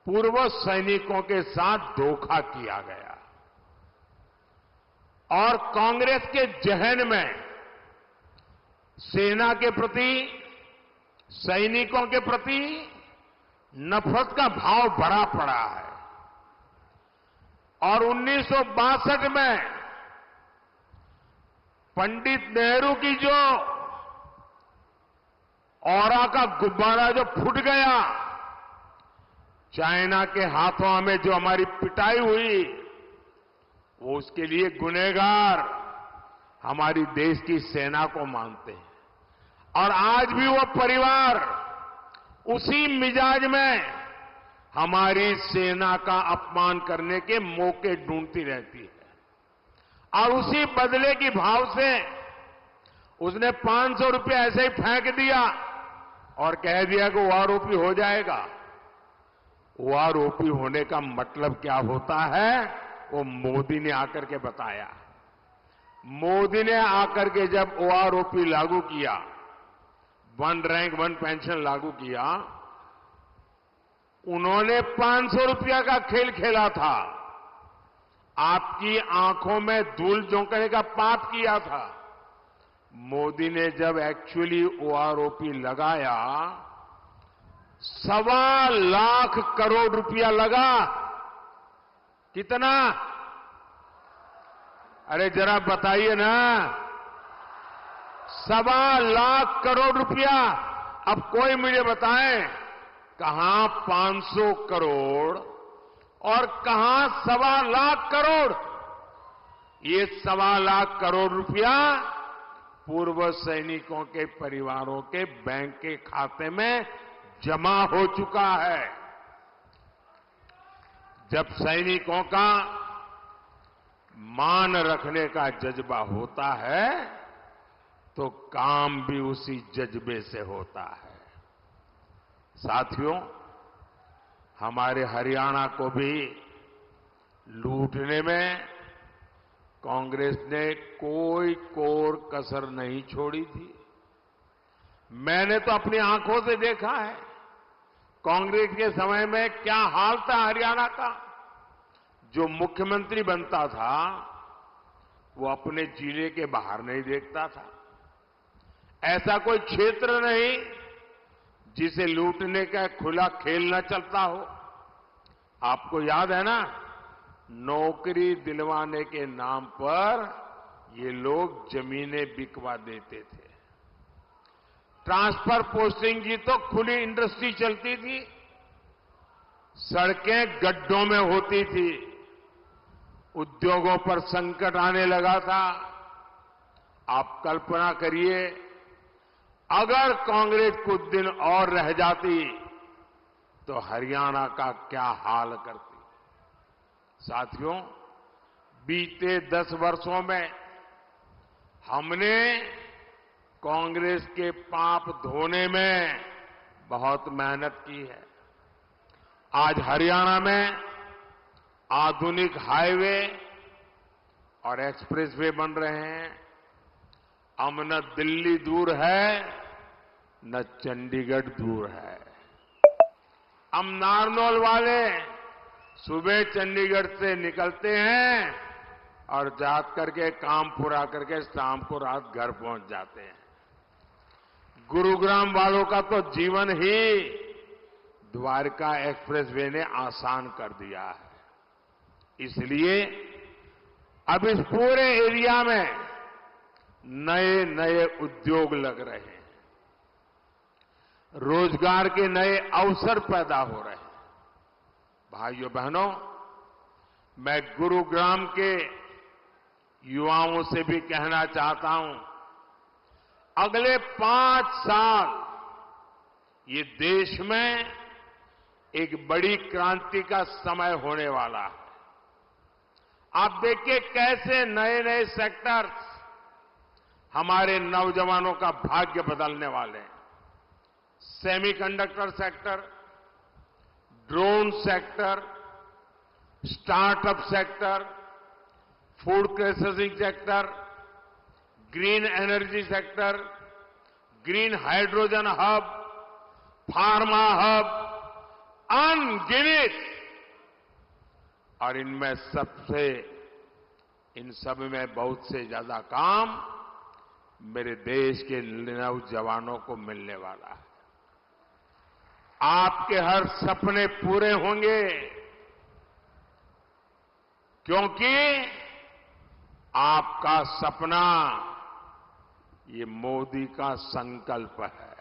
पूर्व सैनिकों के साथ धोखा किया गया और कांग्रेस के जहन में सेना के प्रति, सैनिकों के प्रति नफरत का भाव भरा पड़ा है। और 1962 में पंडित नेहरू की जो ऑरा का गुब्बारा जो फूट गया, चाइना के हाथों हमें जो हमारी पिटाई हुई, वो उसके लिए गुनहगार हमारी देश की सेना को मानते हैं। और आज भी वो परिवार उसी मिजाज में हमारी सेना का अपमान करने के मौके ढूंढती रहती है। और उसी बदले की भाव से उसने 500 रुपया ऐसे ही फेंक दिया और कह दिया कि वो आरोपी हो जाएगा। वो आरोपी होने का मतलब क्या होता है, वो मोदी ने आकर के बताया। मोदी ने आकर के जब ओआरओपी लागू किया, वन रैंक वन पेंशन लागू किया, उन्होंने 500 रुपया का खेल खेला था, आपकी आंखों में धूल झोंकने का पाप किया था। मोदी ने जब एक्चुअली ओआरओपी लगाया, 1.25 लाख करोड़ रुपया लगा। कितना? अरे जरा बताइए ना, 1.25 लाख करोड़ रुपया। अब कोई मुझे बताए, कहां 500 करोड़ और कहां 1.25 लाख करोड़? ये 1.25 लाख करोड़ रुपया पूर्व सैनिकों के परिवारों के बैंक के खाते में जमा हो चुका है। जब सैनिकों का मान रखने का जज्बा होता है तो काम भी उसी जज्बे से होता है। साथियों, हमारे हरियाणा को भी लूटने में कांग्रेस ने कोई कोर कसर नहीं छोड़ी थी। मैंने तो अपनी आंखों से देखा है कांग्रेस के समय में क्या हाल था हरियाणा का। जो मुख्यमंत्री बनता था वो अपने जिले के बाहर नहीं देखता था। ऐसा कोई क्षेत्र नहीं जिसे लूटने का खुला खेल न चलता हो। आपको याद है ना, नौकरी दिलवाने के नाम पर ये लोग जमीनें बिकवा देते थे। ट्रांसफर पोस्टिंग की तो खुली इंडस्ट्री चलती थी, सड़कें गड्ढों में होती थी, उद्योगों पर संकट आने लगा था। आप कल्पना करिए, अगर कांग्रेस कुछ दिन और रह जाती तो हरियाणा का क्या हाल करती। साथियों, बीते 10 वर्षों में हमने कांग्रेस के पाप धोने में बहुत मेहनत की है। आज हरियाणा में आधुनिक हाईवे और एक्सप्रेसवे बन रहे हैं। अब न दिल्ली दूर है, न चंडीगढ़ दूर है। हम नारनौल वाले सुबह चंडीगढ़ से निकलते हैं और जात करके काम पूरा करके शाम को रात घर पहुंच जाते हैं। गुरुग्राम वालों का तो जीवन ही द्वारका एक्सप्रेसवे ने आसान कर दिया है। इसलिए अब इस पूरे एरिया में नए नए उद्योग लग रहे हैं, रोजगार के नए अवसर पैदा हो रहे हैं। भाइयों बहनों, मैं गुरुग्राम के युवाओं से भी कहना चाहता हूं, अगले 5 साल ये देश में एक बड़ी क्रांति का समय होने वाला है। आप देखिए कैसे नए नए सेक्टर्स हमारे नौजवानों का भाग्य बदलने वाले हैं। Semiconductor sector, drone sector, startup sector, food processing sector, green energy sector, green hydrogen hub, pharma hub, अनगिनत, और इन सब में बहुत से ज्यादा काम मेरे देश के नौजवानों को मिलने वाला है। आपके हर सपने पूरे होंगे, क्योंकि आपका सपना ये मोदी का संकल्प है।